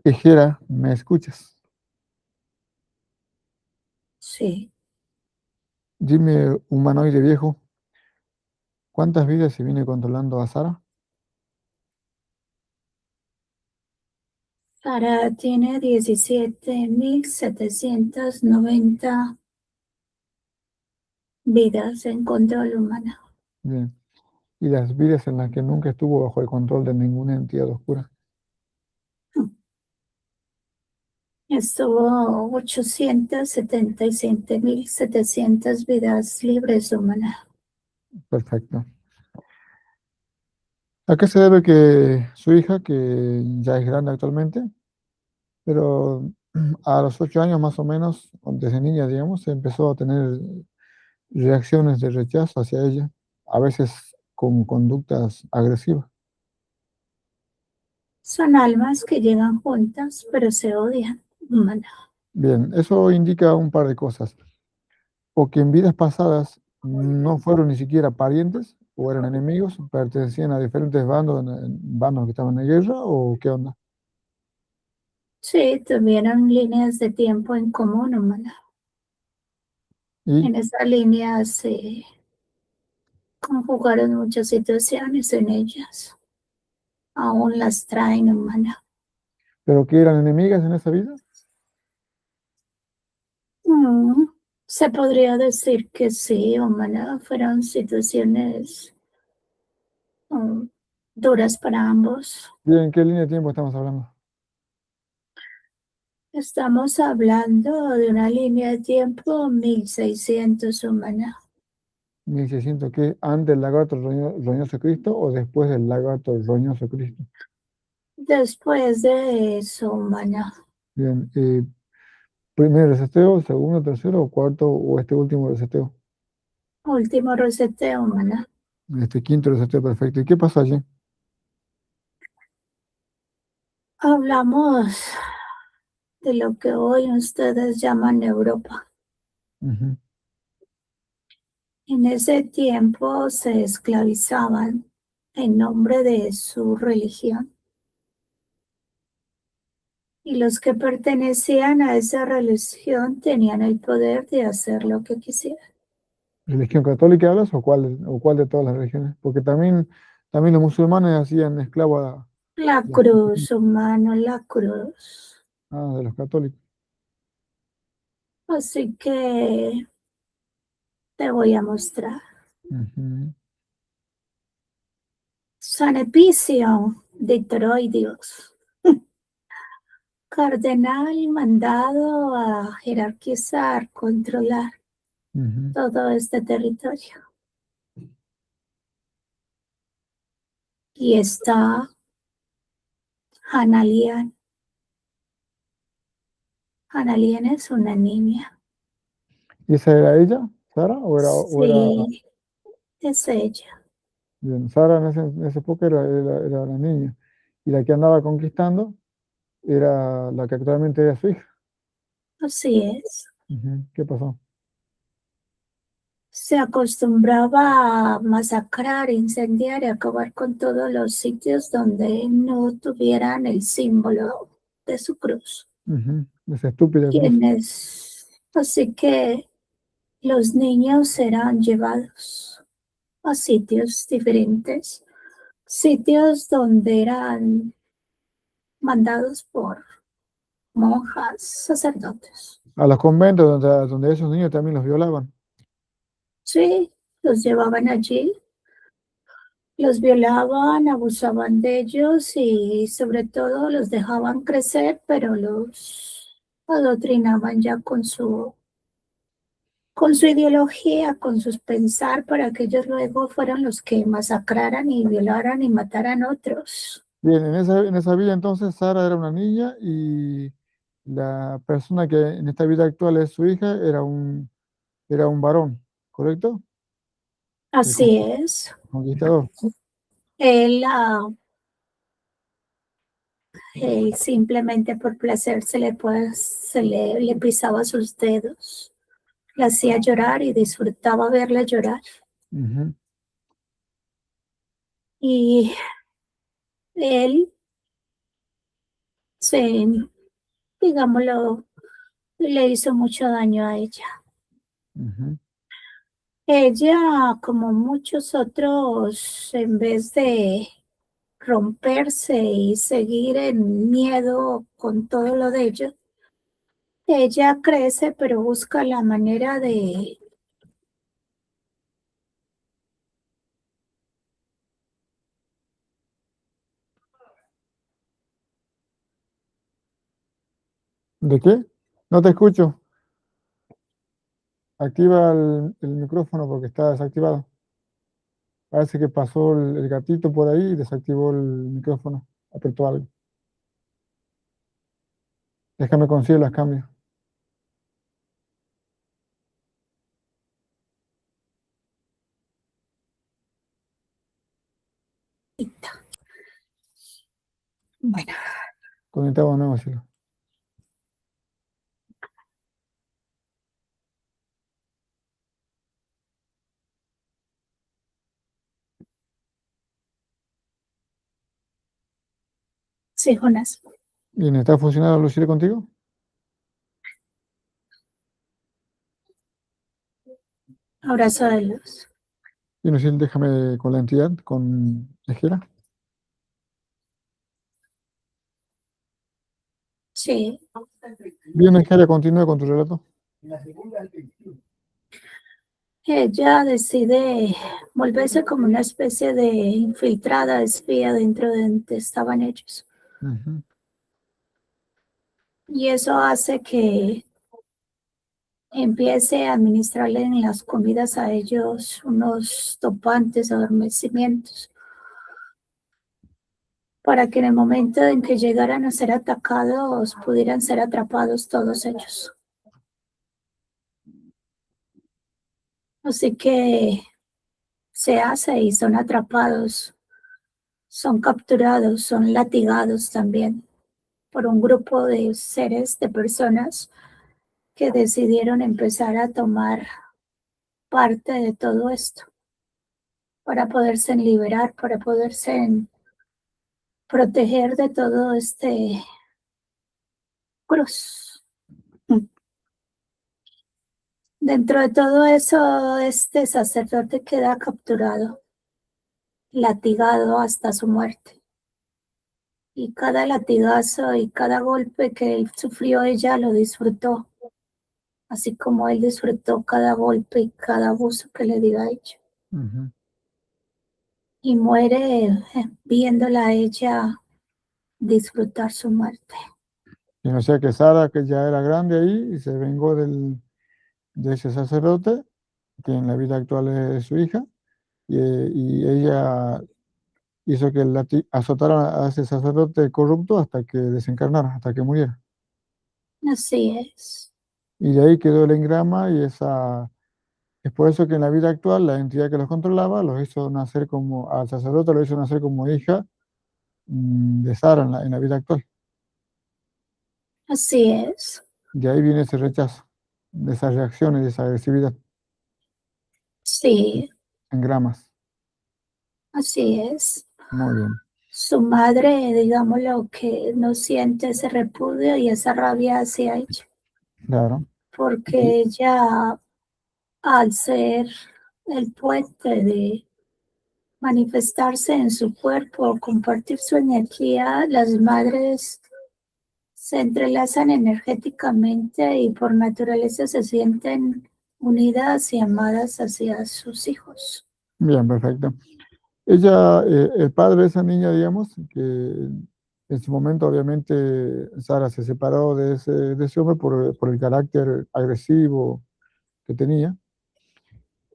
Ejera, ¿me escuchas? Sí. Dime, humanoide viejo, ¿cuántas vidas se viene controlando a Sara? Ahora tiene 17.790 vidas en control humano. Bien. ¿Y las vidas en las que nunca estuvo bajo el control de ninguna entidad oscura? Estuvo 877.700 vidas libres humanas. Perfecto. ¿A qué se debe que su hija, que ya es grande actualmente, pero a los 8 años más o menos, desde niña, digamos, empezó a tener reacciones de rechazo hacia ella, a veces con conductas agresivas? Son almas que llegan juntas, pero se odian. Humana. Bien, eso indica un par de cosas. O que en vidas pasadas no fueron ni siquiera parientes, o eran enemigos, pertenecían a diferentes bandos, bandos que estaban en guerra, o qué onda. Sí, tuvieron líneas de tiempo en común, humana. Y, En esa línea se conjugaron muchas situaciones en ellas. Aún las traen, humana. pero que eran enemigas en esa vida. Mm, Se podría decir que sí, humana. Fueron situaciones mm, duras para ambos. Bien, ¿qué línea de tiempo estamos hablando? Estamos hablando de una línea de tiempo 1600, humana. 1600, ¿qué? ¿Antes del lagarto roñoso Cristo o después del lagarto roñoso Cristo? Después de eso, humana. Bien, primer reseteo, segundo, tercero o cuarto o este último reseteo. Último reseteo, humana. Este quinto reseteo, perfecto. ¿Y qué pasó allí? Hablamos de lo que hoy ustedes llaman Europa. Ujú. En ese tiempo se esclavizaban en nombre de su religión y los que pertenecían a esa religión tenían el poder de hacer lo que quisieran. ¿Religión católica hablas o cuál de todas las religiones? Porque también los musulmanes hacían esclavos La a cruz, humano, la cruz. de los católicos. Así que te voy a mostrar. Ujú. San Epicio de Toroidios, cardenal mandado a jerarquizar, controlar Ujú. todo este territorio. Y está Hanalian. Hanalian es una niña. ¿Y esa era ella, Sara? ¿O era Sí, es ella. bien? Sara en esa época era la niña. Y la que andaba conquistando era la que actualmente era su hija. Así es. Ujú. ¿Qué pasó? Se acostumbraba a masacrar, incendiar y acabar con todos los sitios donde no tuvieran el símbolo de su cruz. Ujú. Esa estúpida cruz. Así que los niños serán llevados a sitios diferentes, sitios donde eran mandados por monjas, sacerdotes. A los conventos donde esos niños también los violaban. Sí, los llevaban allí, los violaban, abusaban de ellos y sobre todo los dejaban crecer, pero los adoctrinaban ya con su ideología, con sus pensar, para que ellos luego fueran los que masacraran y violaran y mataran otros. Bien, en esa vida entonces Sara era una niña y la persona que en esta vida actual es su hija era un varón, ¿correcto? El Así es. conquistador. Él, él simplemente por placer le pisaba sus dedos, la hacía llorar y disfrutaba verla llorar. Ujú. Y él se, digámoslo, le hizo mucho daño a ella. Ujú. Ella, como muchos otros, en vez de romperse y seguir en miedo con todo lo de ellos, ella crece, pero busca la manera ¿De qué? No te escucho. Activa el micrófono porque está desactivado. Parece que pasó el gatito por ahí y desactivó el micrófono. Apretó algo. Déjame conseguir las cambios. bueno, Conectamos de nuevo, cielo. sí, Jonas, Bien, ¿está funcionando Lucille contigo? abrazo de luz. Y Lucille, déjame con la entidad, con Ejera. Sí, Bien, Ejera, continúa con tu relato. ella decide volverse como una especie de infiltrada, espía dentro de donde estaban ellos. Ujú. Y eso hace que empiece a administrarle en las comidas a ellos unos topantes, adormecimientos, para que en el momento en que llegaran a ser atacados pudieran ser atrapados todos ellos. Así que se hace y son atrapados, son capturados, son latigados también por un grupo de seres, de personas que decidieron empezar a tomar parte de todo esto para poderse liberar, para poderse proteger de todo este cruz. Dentro de todo eso, este sacerdote queda capturado, latigado hasta su muerte. Y cada latigazo y cada golpe que él sufrió, ella lo disfrutó, así como él disfrutó cada golpe y cada abuso que le dio a ella. Ujú. Y muere viéndola a ella disfrutar su muerte. Y no sé que Sara, que ya era grande ahí, y se vengó de ese sacerdote, que en la vida actual es su hija, y ella hizo que azotaran a ese sacerdote corrupto hasta que desencarnara, hasta que muriera. Así es. Y de ahí quedó el engrama y es por eso que en la vida actual la entidad que los controlaba los hizo nacer como, al sacerdote lo hizo nacer como hija de Sara en la vida actual. Así es. De ahí viene ese rechazo, de esas reacciones, de esa agresividad, Sí, engramas. así es. Muy bien, Su madre, digámoslo, que no siente ese repudio y esa rabia hacia ella, claro. Y- porque ella, al ser el puente de manifestarse en su cuerpo, compartir su energía, las madres se entrelazan energéticamente y por naturaleza se sienten unidas y amadas hacia sus hijos. Bien, perfecto. Ella, el padre de esa niña, digamos, que en su momento obviamente Sara se separó de ese hombre por el carácter agresivo que tenía,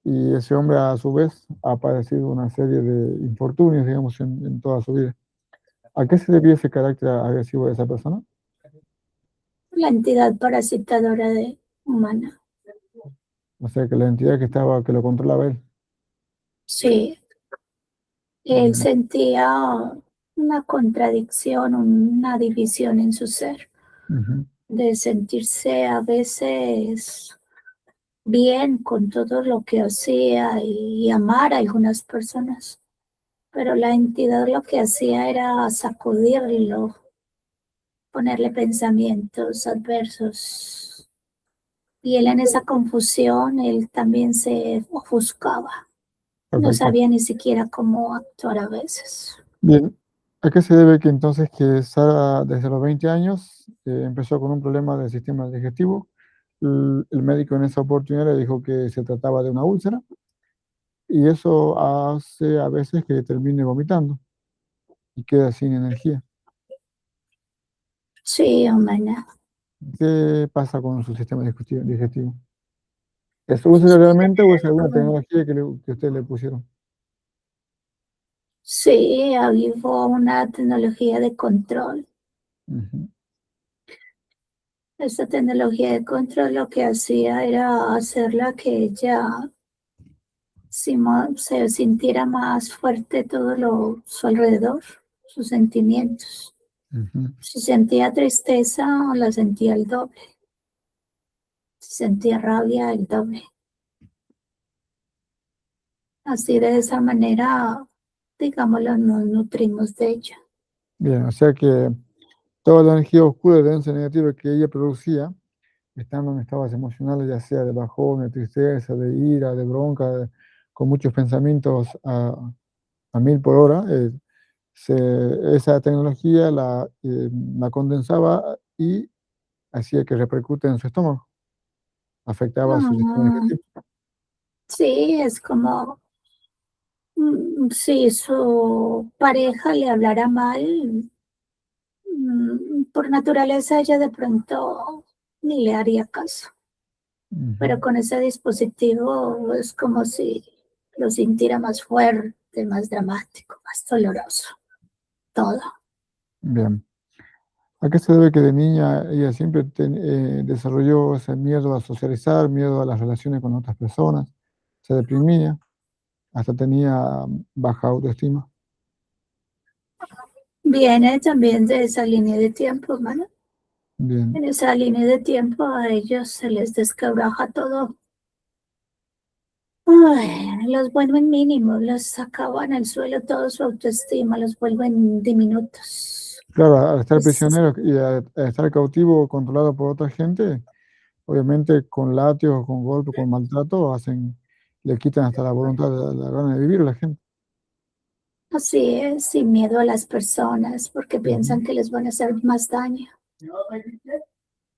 y ese hombre a su vez ha padecido una serie de infortunios, digamos, en toda su vida. ¿A qué se debía ese carácter agresivo de esa persona? La entidad parasitadora de humana. O sea, que la entidad que estaba, que lo controlaba él. Sí, él Ujú, sentía una contradicción, una división en su ser, ujú. de sentirse a veces bien con todo lo que hacía y amar a algunas personas, pero la entidad lo que hacía era sacudirlo, ponerle pensamientos adversos. Y él en esa confusión, él también se ofuscaba. No Perfecto. sabía ni siquiera cómo actuar a veces. Bien, ¿a qué se debe que entonces que Sara desde los 20 años empezó con un problema del sistema digestivo? El médico en esa oportunidad le dijo que se trataba de una úlcera y eso hace a veces que termine vomitando y queda sin energía. Sí, humana. ¿Qué pasa con su sistema digestivo? ¿Es úlcera realmente o es alguna tecnología que usted le pusieron? Sí, había una tecnología de control. Ujú, Esta tecnología de control lo que hacía era hacerla que ella se sintiera más fuerte su alrededor, sus sentimientos. ujú. Si sentía tristeza, la sentía el doble. Si sentía rabia, el doble. Así de esa manera, digámoslo, nos nutrimos de ella. Bien, o sea que toda la energía oscura de densa negativa que ella producía, estando en estados emocionales, ya sea de bajón, de tristeza, de ira, de bronca, con muchos pensamientos a 1000 por hora, esa tecnología la condensaba y hacía que repercute en su estómago, afectaba su sistema Ah, digestivo. sí, es como si su pareja le hablara mal, por naturaleza ella de pronto ni le haría caso. Pero Ujú. con ese dispositivo es como si lo sintiera más fuerte, más dramático, más doloroso, todo. Bien. ¿A qué se debe que de niña ella siempre desarrolló ese miedo a socializar, miedo a las relaciones con otras personas? Se deprimía, hasta tenía baja autoestima. Viene también de esa línea de tiempo, ¿no? Bien, En esa línea de tiempo a ellos se les desquebraja todo. Ay, los vuelven mínimos, los sacaban al suelo toda su autoestima, los vuelven diminutos. claro, al estar Es prisionero y a estar cautivo, controlado por otra gente, obviamente con látigos, con golpes, con maltrato, le quitan hasta la voluntad, la gana de vivir a la gente. así es, sin miedo a las personas, porque Ujú. piensan que les van a hacer más daño.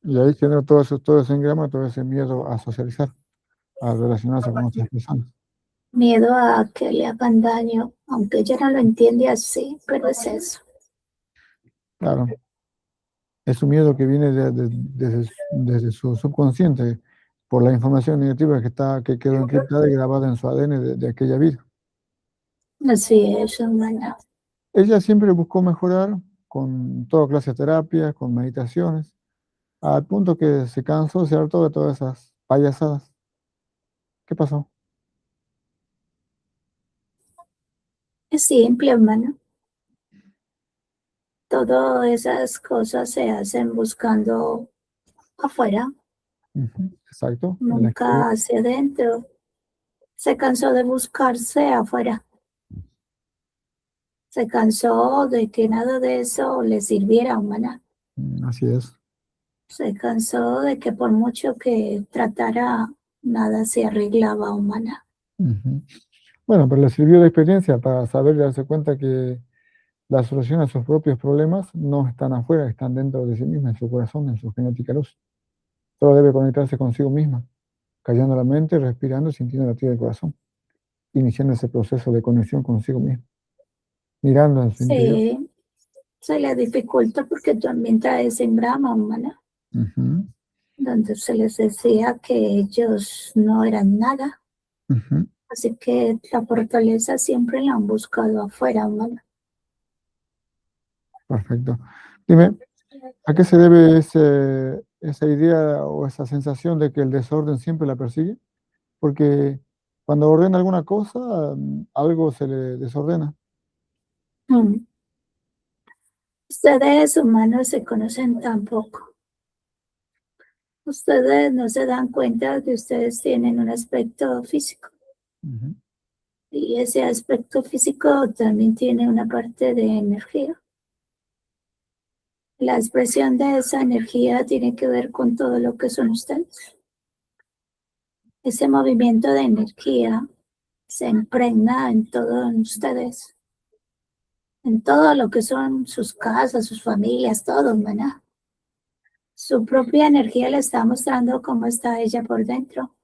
Y ahí genera todo ese engrama, todo ese miedo a socializar, a relacionarse con otras personas. Miedo a que le hagan daño, aunque ella no lo entiende así, pero es eso. Claro, es un miedo que viene desde su subconsciente, por la información negativa que quedó encriptada y grabada en su ADN de aquella vida. Así es, hermana. Ella siempre buscó mejorar con toda clase de terapias, con meditaciones, al punto que se cansó, se hartó de todas esas payasadas. ¿Qué pasó? Es simple, hermano. Todas esas cosas se hacen buscando afuera, Ujú, exacto, el exterior. nunca hacia adentro. Se cansó de buscarse afuera. Se cansó de que nada de eso le sirviera, humana. Así es. Se cansó de que por mucho que tratara, nada se arreglaba, humana. Ujú. Bueno, pero le sirvió de experiencia para saber y darse cuenta que la solución a sus propios problemas no están afuera, están dentro de sí misma, en su corazón, en su genética luz. Solo debe conectarse consigo misma, callando la mente, respirando y sintiendo la del corazón, iniciando ese proceso de conexión consigo misma, mirando en su interior. Sí, se le dificulta porque también trae ese engrama, humana, Ujú, donde se les decía que ellos no eran nada. ujú, Así que la fortaleza siempre la han buscado afuera, humana. perfecto. Dime, ¿a qué se debe esa idea o esa sensación de que el desorden siempre la persigue? Porque cuando ordena alguna cosa, algo se le desordena. Mm. Ustedes humanos se conocen tan poco. Ustedes no se dan cuenta que ustedes tienen un aspecto físico Ujú, y ese aspecto físico también tiene una parte de energía. La expresión de esa energía tiene que ver con todo lo que son ustedes. Ese movimiento de energía se impregna en todos ustedes, en todo lo que son sus casas, sus familias, todo, ¿verdad? Su propia energía le está mostrando cómo está ella por dentro.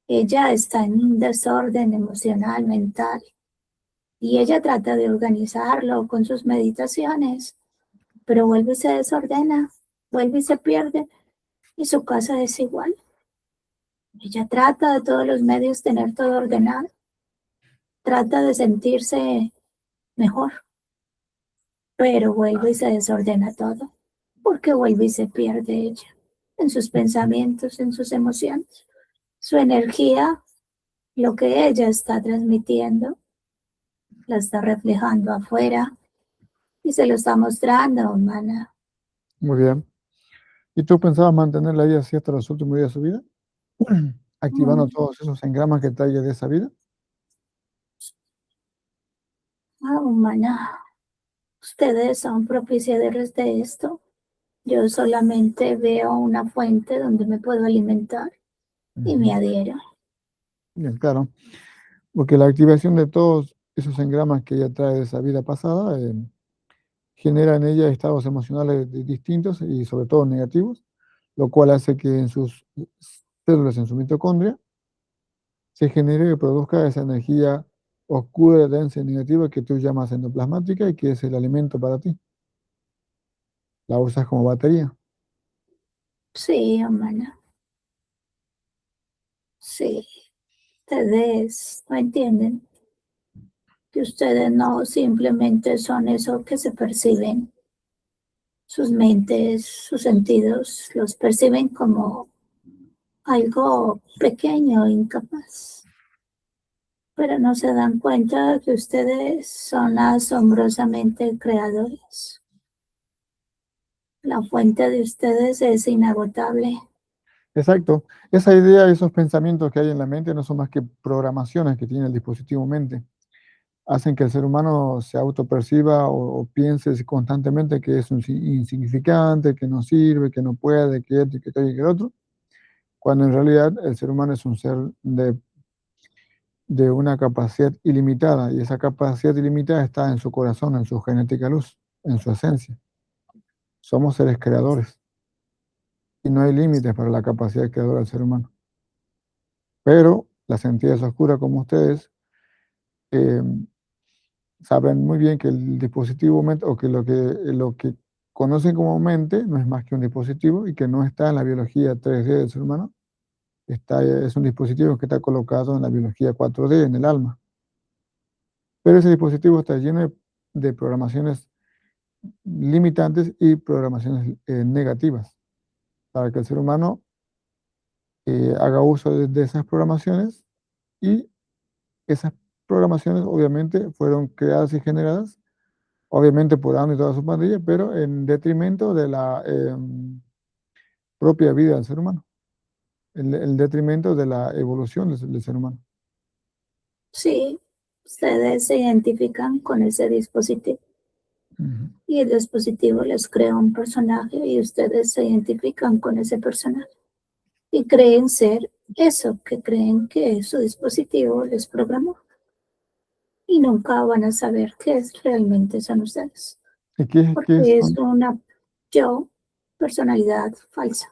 Ella está en un desorden emocional, mental, y ella trata de organizarlo con sus meditaciones, pero vuelve y se desordena, vuelve y se pierde, y su casa es igual. Ella trata de todos los medios tener todo ordenado, trata de sentirse mejor, pero vuelve y se desordena todo, porque vuelve y se pierde ella en sus pensamientos, en sus emociones. Su energía, lo que ella está transmitiendo, la está reflejando afuera y se lo está mostrando, humana. Muy bien. ¿Y tú pensabas mantenerla ahí así hasta los últimos días de su vida? Activando todos esos engramas que trae de esa vida. Humana, ustedes son propiciadores de esto. Yo solamente veo una fuente donde me puedo alimentar y me adhiero. Bien, claro, porque la activación de todos esos engramas que ella trae de esa vida pasada genera en ella estados emocionales distintos y sobre todo negativos, lo cual hace que en sus células, en su mitocondria, se genere y produzca esa energía oscura, densa y negativa que tú llamas endoplasmática y que es el alimento para ti. La usas como batería. Sí, humana. Sí, ustedes no entienden que ustedes no simplemente son eso que se perciben. Sus mentes, sus sentidos los perciben como algo pequeño, incapaz. Pero no se dan cuenta que ustedes son asombrosamente creadores. La fuente de ustedes es inagotable. Exacto. Esa idea, esos pensamientos que hay en la mente no son más que programaciones que tiene el dispositivo mente. Hacen que el ser humano se autoperciba o piense constantemente que es un insignificante, que no sirve, que no puede, que esto y que aquello y que el otro, cuando en realidad el ser humano es un ser de una capacidad ilimitada y esa capacidad ilimitada está en su corazón, en su genética luz, en su esencia. Somos seres creadores y no hay límites para la capacidad creadora del ser humano. Pero las entidades oscuras como ustedes eh, saben muy bien que el dispositivo mente, o que lo que conocen como mente no es más que un dispositivo y que no está en la biología 3D del ser humano, es un dispositivo que está colocado en la biología 4D, en el alma. Pero ese dispositivo está lleno de programaciones limitantes y programaciones negativas para que el ser humano haga uso de esas programaciones y esas programaciones obviamente fueron creadas y generadas obviamente por Ando y toda su pandilla, pero en detrimento de la propia vida del ser humano, en detrimento de la evolución del ser humano. Sí, ustedes se identifican con ese dispositivo Ujú. y el dispositivo les crea un personaje y ustedes se identifican con ese personaje y creen ser eso que creen que su dispositivo les programó y nunca van a saber qué es realmente son ustedes, ¿Y qué porque es son? una yo personalidad falsa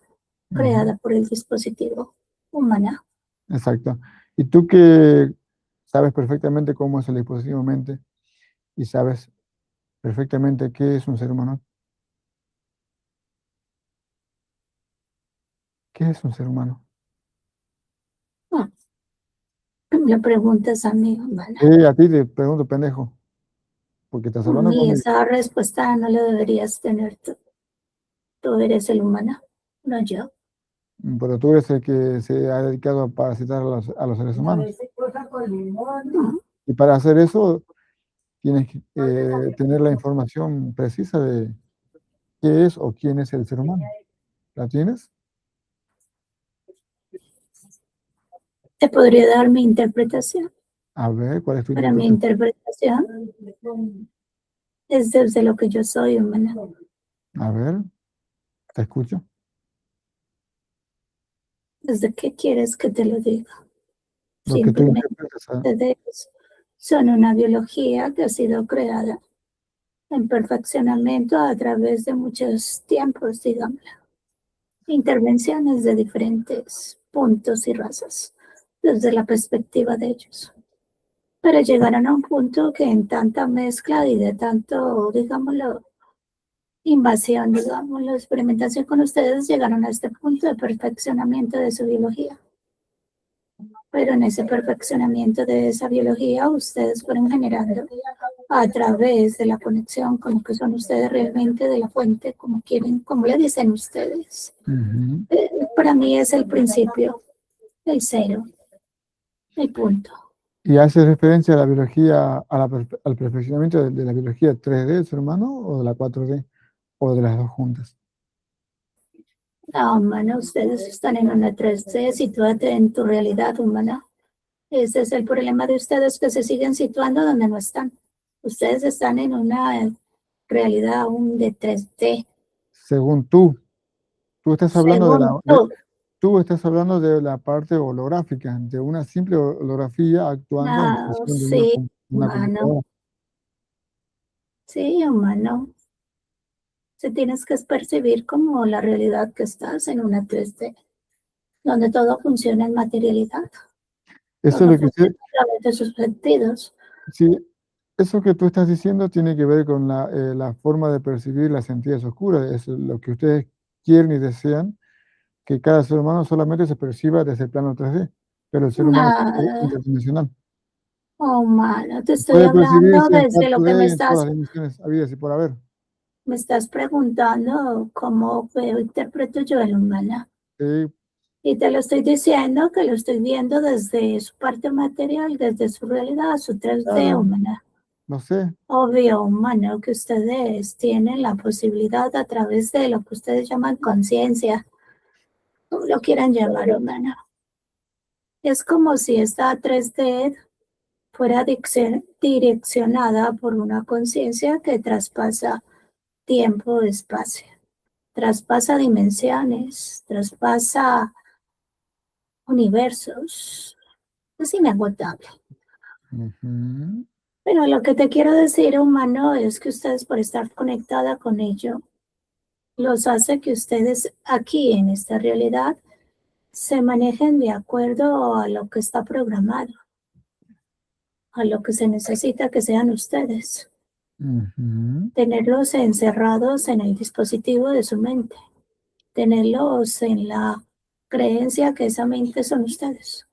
Ujú. creada por el dispositivo humana. Exacto. Y tú que sabes perfectamente cómo es el dispositivo mente y sabes perfectamente qué es un ser humano, ¿qué es un ser humano? Ah, me preguntas a mí, humana. A ti te pregunto, pendejo, porque estás hablando Y conmigo. esa respuesta no la deberías tener tú. Tú eres el humano, no yo. Pero tú eres el que se ha dedicado a parasitar a los seres humanos. No, Y para hacer eso, tienes que tener la información precisa de qué es o quién es el ser humano. ¿La tienes? te podría dar mi interpretación. A ver, ¿cuál es tu Para mi interpretación? interpretación, es desde lo que yo soy, humana. A ver, te escucho. ¿Desde qué quieres que te lo diga? Lo que tú Simplemente interpretas, ¿ah? desde eso. Son una biología que ha sido creada en perfeccionamiento a través de muchos tiempos, digamos. Intervenciones de diferentes puntos y razas, desde la perspectiva de ellos. Pero llegaron a un punto que en tanta mezcla y de tanto, digámoslo, invasión, digámoslo, experimentación con ustedes, llegaron a este punto de perfeccionamiento de su biología. Pero en ese perfeccionamiento de esa biología, ustedes fueron generando a través de la conexión con lo que son ustedes realmente de la fuente, como quieren, como le dicen ustedes. Ujú. Para mí es el principio, el cero, el punto. ¿Y hace referencia a la biología, al perfeccionamiento de la biología 3D del ser humano o de la 4D o de las dos juntas? No, humana, ustedes están en una 3D, sitúate en tu realidad humana. Ese es el problema de ustedes, que se siguen situando donde no están. Ustedes están en una realidad aún de 3D. Según tú estás hablando Según tú, tú estás hablando de la parte holográfica, de una simple holografía actuando en no, función de sí, una humano, computadora. sí, humano. Se tienes que percibir como la realidad que estás en una 3D, donde todo funciona en materialidad, Eso es todo lo que funciona a través de sus sentidos. sí, eso que tú estás diciendo tiene que ver con la forma de percibir las entidades oscuras. Es lo que ustedes quieren y desean, que cada ser humano solamente se perciba desde el plano 3D, pero el ser humano es Nada, interdimensional. humano, te estoy Puede hablando percibirse en desde lo que 4D y en todas las dimensiones habidas y por haber. me estás preguntando cómo veo, interpreto yo el humana. Sí, Y te lo estoy diciendo que lo estoy viendo desde su parte material, desde su realidad, su 3D claro, humana. no sé. Obvio, humano, que ustedes tienen la posibilidad a través de lo que ustedes llaman conciencia, como lo quieran llamar, humano. Es como si esta 3D fuera direccionada por una conciencia que traspasa tiempo, espacio, traspasa dimensiones, traspasa universos. Es inagotable. Ujú, Pero lo que te quiero decir, humano, es que ustedes, por estar conectada con ello, los hace que ustedes aquí en esta realidad se manejen de acuerdo a lo que está programado, a lo que se necesita que sean ustedes. ujú, Tenerlos encerrados en el dispositivo de su mente, tenerlos en la creencia que esa mente son ustedes,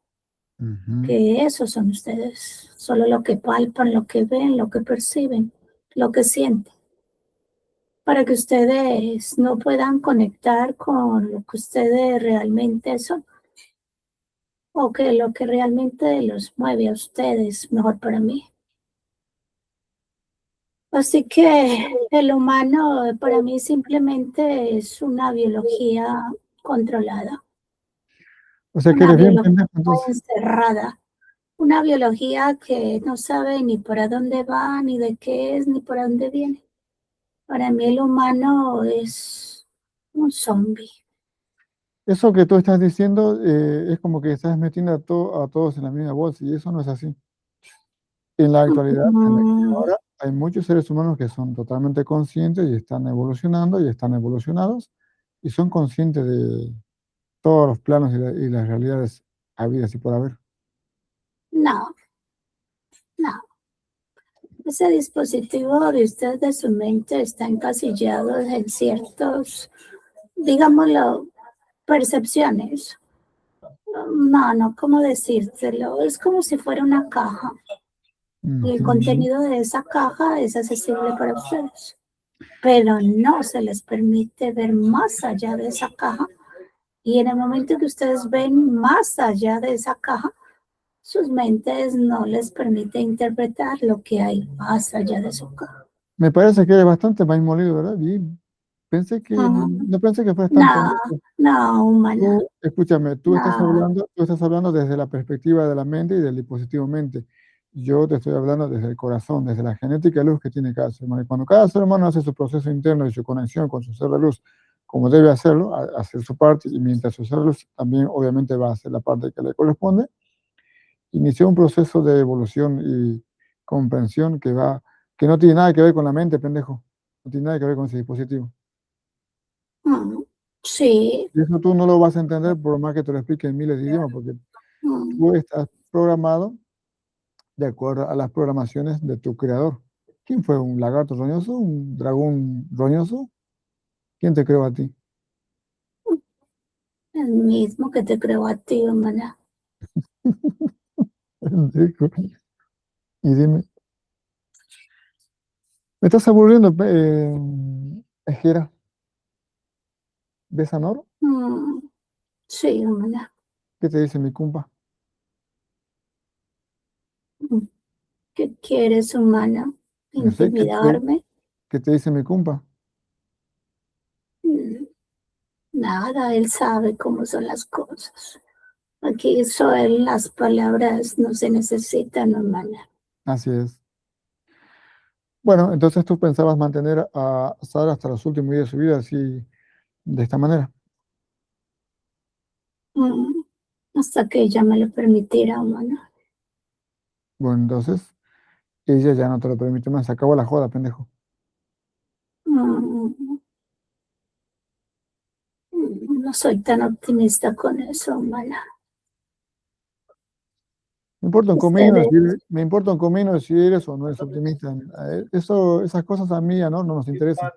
ujú, que esos son ustedes, solo lo que palpan, lo que ven, lo que perciben, lo que sienten, para que ustedes no puedan conectar con lo que ustedes realmente son, o que lo que realmente los mueve a ustedes, mejor para mí. Así que el humano para mí simplemente es una biología controlada, O sea que una eres bien biología pendejo, entonces. encerrada, una biología que no sabe ni para dónde va, ni de qué es, ni para dónde viene. Para mí el humano es un zombie. Eso que tú estás diciendo es como que estás metiendo a todos en la misma bolsa y eso no es así. En la actualidad, en la que Mm, ahora hay muchos seres humanos que son totalmente conscientes y están evolucionando y están evolucionados y son conscientes de todos los planos y las realidades habidas y por haber. no, no. Ese dispositivo de usted de su mente está encasillado en ciertos, digámoslo, percepciones. No, no, ¿cómo decírtelo? Es como si fuera una caja y el Ujú. contenido de esa caja es accesible para ustedes, pero no se les permite ver más allá de esa caja, y en el momento que ustedes ven más allá de esa caja, sus mentes no les permite interpretar lo que hay más allá de su caja. Me parece que eres bastante más molido, ¿verdad? Y pensé que, Mm, no pensé que fueras tan no, pendejo. no, humana, Escúchame, no. tú estás hablando desde la perspectiva de la mente y del dispositivo mente. Yo te estoy hablando desde el corazón, desde la genética de luz que tiene cada ser humano. Y cuando cada ser humano hace su proceso interno y su conexión con su ser de luz, como debe hacerlo, hacer su parte, y mientras su ser de luz también obviamente va a hacer la parte que le corresponde, inició un proceso de evolución y comprensión que no tiene nada que ver con la mente, pendejo. No tiene nada que ver con ese dispositivo. mm, sí, Y eso tú no lo vas a entender por más que te lo explique en miles de idiomas, porque mm, tú estás programado de acuerdo a las programaciones de tu creador. ¿Quién fue? ¿Un lagarto roñoso? ¿Un dragón roñoso? ¿Quién te creó a ti? el mismo que te creo a ti, hermana. Pendejo. Y dime, ¿me estás aburriendo, Ejera? ¿Besanor? Mm, sí, hermana. ¿Qué te dice mi cumpa? Mm, ¿qué quieres, humana? No sé, ¿Intimidarme? qué te dice mi cumpa? Mm, nada, él sabe cómo son las cosas. Aquí solo las palabras no se necesitan, hermana. Así es. Bueno, entonces tú pensabas mantener a Sara hasta los últimos días de su vida así, de esta manera. Mm, hasta que ella me lo permitiera, hermana. Bueno, entonces ella ya no te lo permite más. Se acabó la joda, pendejo. Mm, no soy tan optimista con eso, hermana. Me importa un comino Ustedes, me importa un comino si eres o no eres optimista. Esas cosas a mí ya no nos interesan.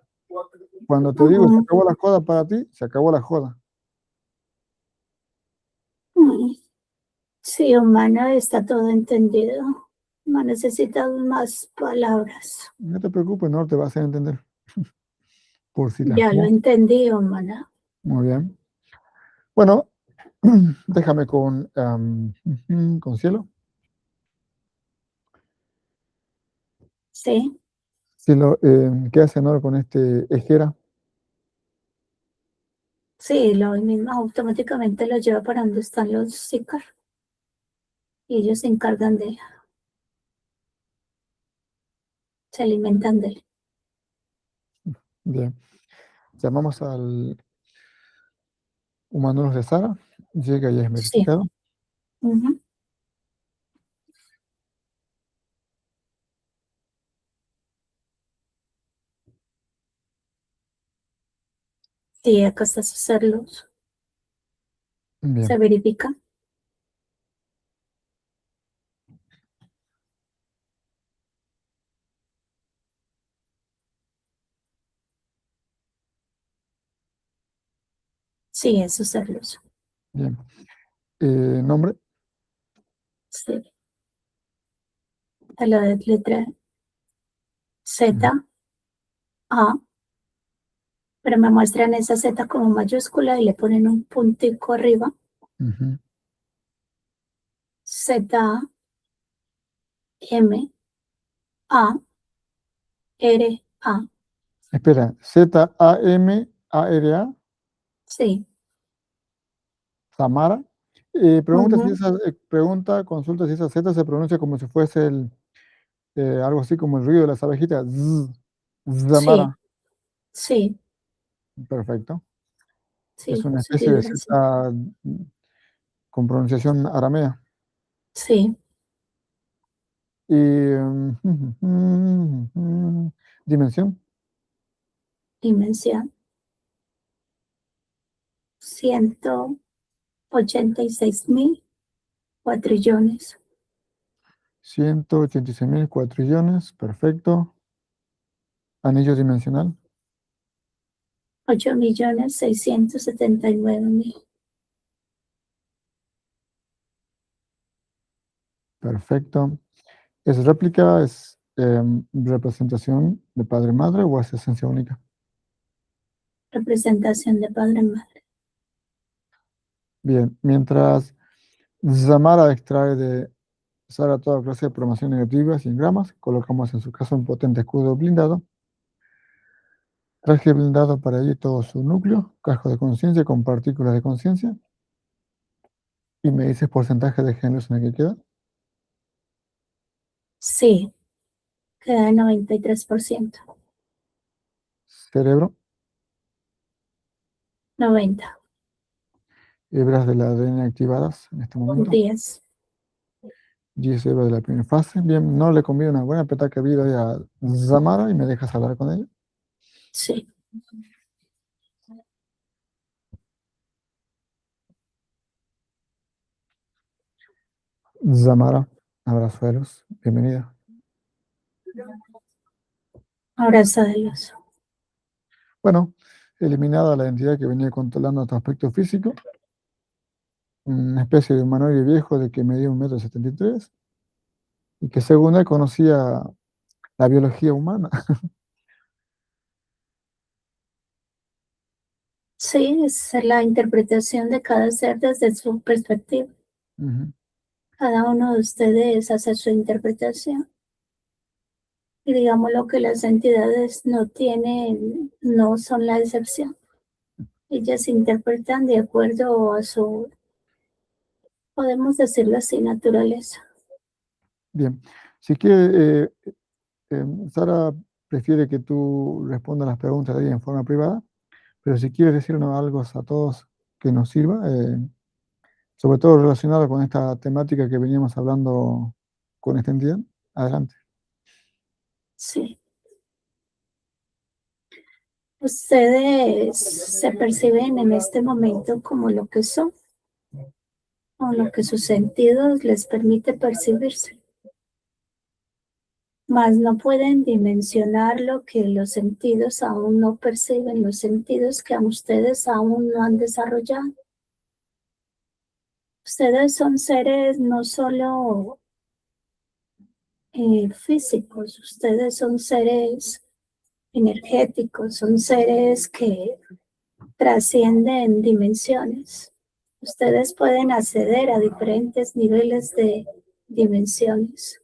Cuando te digo se mm, acabó la joda para ti, se acabó la joda. mm, sí, humana, está todo entendido. No necesitas más palabras. No te preocupes, no te vas a hacer entender. Por si las Ya lo moscas. entendí, humana. Muy bien. Bueno, déjame con Cielo. Sí, Cielo, ¿qué hace Nora con este Ejera? sí, lo mismo automáticamente lo lleva para donde están los Zícar y ellos se encargan de, se alimentan de él. Bien. Llamamos al humano de Sara. Llega y es Sí, verificado. ujú. Sí, acá está hacerlos. Se Bien. verifica. Sí, eso hacerlos. Bien. Nombre. Sí, a la letra Z, Ujú, A, pero me muestran esa Z como mayúscula y le ponen un puntico arriba. ujú. Z, M, A, R, A. Espera, Zamara, Sí, Samara. ujú. Consulta si esa Z se pronuncia como si fuese algo así como el ruido de las abejitas. Sí, Zamara. sí, Perfecto. Es sí, una se especie de escribe Z así. con pronunciación aramea. Sí, Y dimensión, dimensión 186.000 cuatrillones. 186.000 cuatrillones, perfecto. Anillo dimensional, 8.679.000. perfecto. ¿Es réplica, es representación de padre-madre o es esencia única? Representación de padre en madre. Bien, mientras Zamara extrae de Sara toda clase de programación negativa sin gramas, colocamos en su caso un potente escudo blindado, traje blindado para ella y todo su núcleo, casco de conciencia con partículas de conciencia, y me dices porcentaje de géneros en el que queda. Sí, queda en 93%. Cerebro, 90, hebras del ADN activadas en este momento. 10. 10 hebras de la primera fase. Bien, no le conviene una buena petaca vida a Zamara y me dejas hablar con ella. Sí. Zamara, abrazuelos, bienvenida. Abrazo de luz. Bueno, eliminada la entidad que venía controlando tu aspecto físico, una especie de humanoide viejo de que medía 1,73 m y que según él conocía la biología humana. Sí, es la interpretación de cada ser desde su perspectiva. Ujú. Cada uno de ustedes hace su interpretación. Y digamos lo que las entidades no tienen, no son la excepción. Ellas interpretan de acuerdo a su, podemos decirlo así, naturaleza. Bien, si quiere, Sara prefiere que tú respondas las preguntas de ella en forma privada, pero si quieres decirnos algo a todos que nos sirva, sobre todo relacionado con esta temática que veníamos hablando con esta entidad, adelante. Sí. Ustedes se perciben en este momento como lo que son, o lo que sus sentidos les permite percibirse. Mas no pueden dimensionar lo que los sentidos aún no perciben, los sentidos que a ustedes aún no han desarrollado. Ustedes son seres no solo físicos, ustedes son seres energéticos, son seres que trascienden dimensiones. Ustedes pueden acceder a diferentes niveles de dimensiones.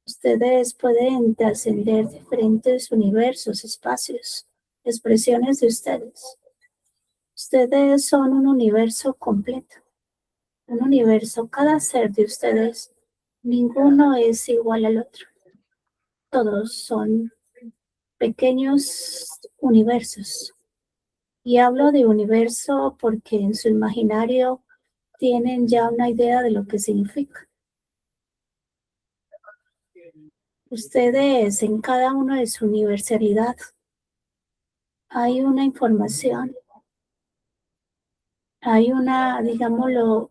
Ustedes pueden trascender diferentes universos, espacios, expresiones de ustedes. Ustedes son un universo completo, un universo, cada ser de ustedes, ninguno es igual al otro. Todos son pequeños universos. Y hablo de universo porque en su imaginario tienen ya una idea de lo que significa. Ustedes en cada uno de su universalidad hay una información, hay una, digámoslo,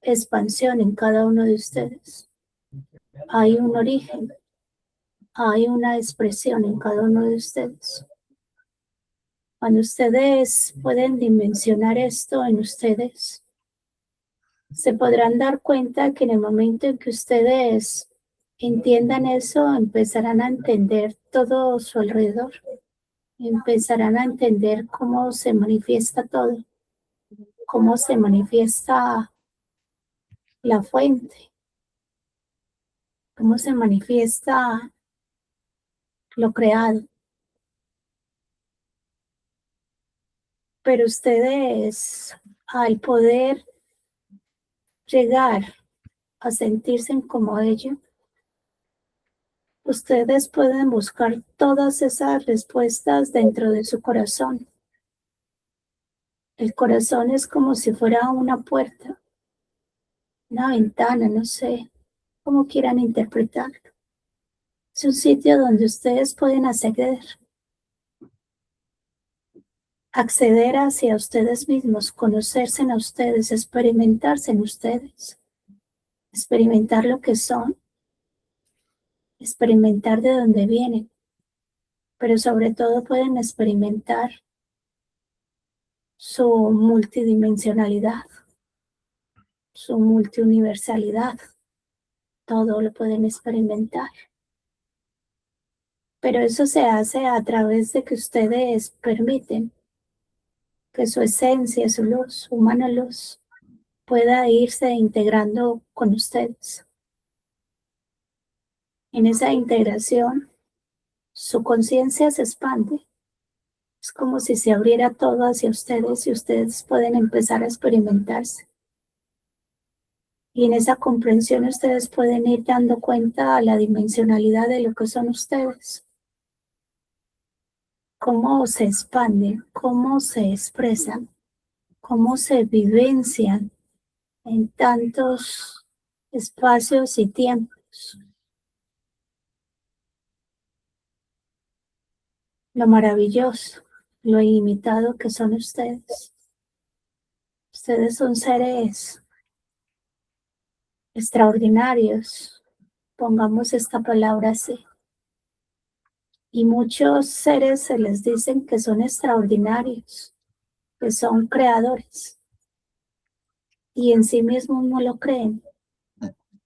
expansión en cada uno de ustedes. Hay un origen, hay una expresión en cada uno de ustedes. Cuando ustedes pueden dimensionar esto en ustedes, se podrán dar cuenta que en el momento en que ustedes entiendan eso, empezarán a entender todo su alrededor, empezarán a entender cómo se manifiesta todo, cómo se manifiesta la fuente, cómo se manifiesta lo creado. Pero ustedes, al poder llegar a sentirse como ello, ustedes pueden buscar todas esas respuestas dentro de su corazón. El corazón es como si fuera una puerta, una ventana, no sé cómo quieran interpretarlo. Es un sitio donde ustedes pueden acceder hacia ustedes mismos, conocerse a ustedes, experimentarse en ustedes, experimentar lo que son, experimentar de dónde vienen, pero sobre todo pueden experimentar su multidimensionalidad, su multiuniversalidad, todo lo pueden experimentar. Pero eso se hace a través de que ustedes permiten que su esencia, su luz, su humana luz, pueda irse integrando con ustedes. En esa integración, su conciencia se expande. Es como si se abriera todo hacia ustedes y ustedes pueden empezar a experimentarse. Y en esa comprensión ustedes pueden ir dando cuenta a la dimensionalidad de lo que son ustedes. Cómo se expanden, cómo se expresan, cómo se vivencian en tantos espacios y tiempos. Lo maravilloso, lo ilimitado que son ustedes. Ustedes son seres extraordinarios, pongamos esta palabra así. Y muchos seres se les dicen que son extraordinarios, que son creadores. Y en sí mismos no lo creen,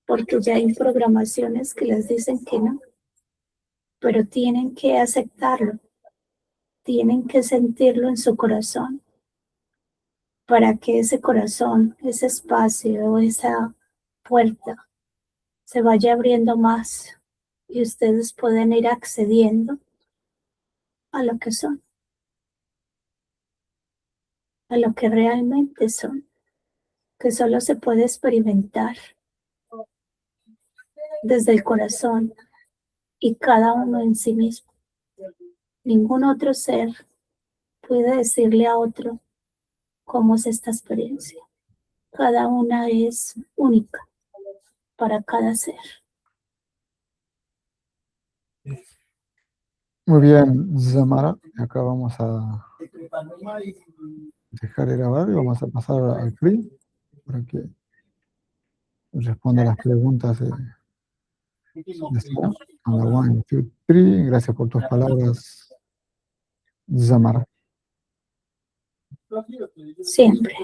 porque ya hay programaciones que les dicen que no. Pero tienen que aceptarlo, tienen que sentirlo en su corazón, para que ese corazón, ese espacio, esa puerta se vaya abriendo más y ustedes pueden ir accediendo a lo que son, a lo que realmente son, que solo se puede experimentar desde el corazón y cada uno en sí mismo. Ningún otro ser puede decirle a otro cómo es esta experiencia. Cada una es única para cada ser. Muy bien, Zamara. Acá vamos a dejar de grabar y vamos a pasar al free para que responda las preguntas de Sara. On the 1, 2, 3. Gracias por tus palabras, Zamara. Siempre.